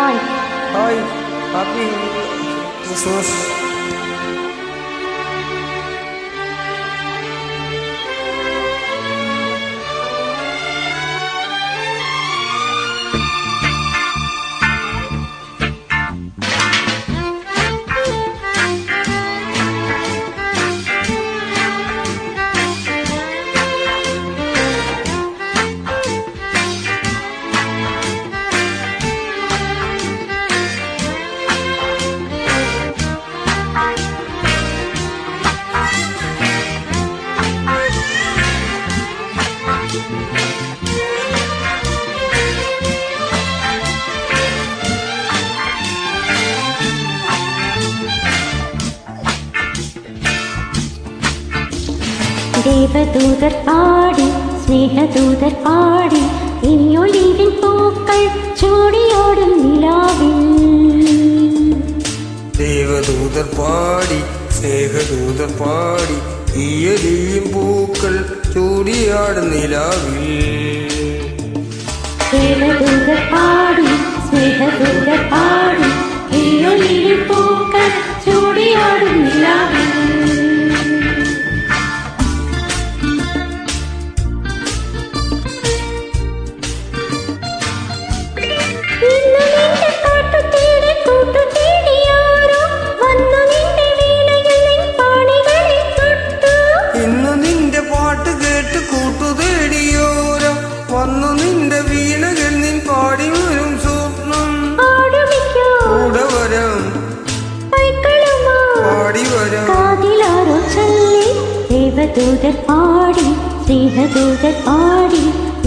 Hi. Hi, happy Christmas. ദേവദൂതർ പാടി സ്നേഹദൂതർ പാടി ഇനിയൊലിവിൻ പൂക്കൾ ചൂടിയോടും നിലാവിൽ. ദേവദൂതർ പാടി സ്നേഹദൂതർ പാടി ഈയൊലിവിൻ പൂക്കൾ ചൂടിയാടും നിലാവിൽ. ദേവദൂതർ പാടി സ്നേഹദൂതർ പാടി ഇനിയൊലിവിൻ പൂക്കൾ ചൂടിയോടും നിലാവിൽ. വന്നു നിന്റെ വീണകൾ നിൻ പാടി വരും സ്വപ്നം കൂടെ വരാം പാടി വരാം. കാതിലാരോ ചൊല്ലി ദേവദൂതർ പാടി സ്നേഹദൂതർ പാടി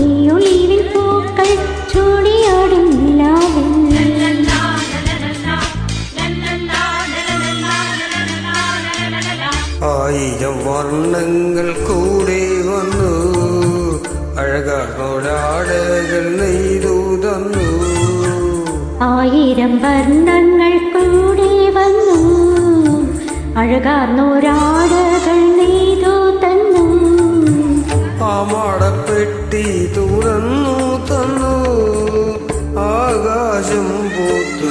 ഈ ഒലിവിൻ പൂക്കൾ ചൂടിയാടും നിലാവിൽ. ആയിരം വർണ്ണങ്ങൾ കൂടെ വന്നു അഴകാടകൾ നെയ്തു തന്നു. ആയിരം വർണ്ണങ്ങൾ കൂടെ വന്നു അഴകാർന്നോരാടകൾ നെയ്തു തന്നു. പാമാടപ്പെട്ടി തുറന്നു തന്നു ആകാശം പൂത്തു.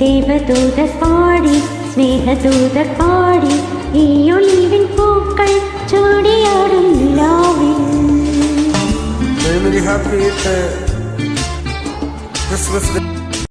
ദേവദൂതർ പാടി സ്നേഹദൂതർ പാടി ഈ ഒലിവിൻ പൂക്കൾ ചൂടിയാടും നിലാവിൽ. Very happy Christmas day.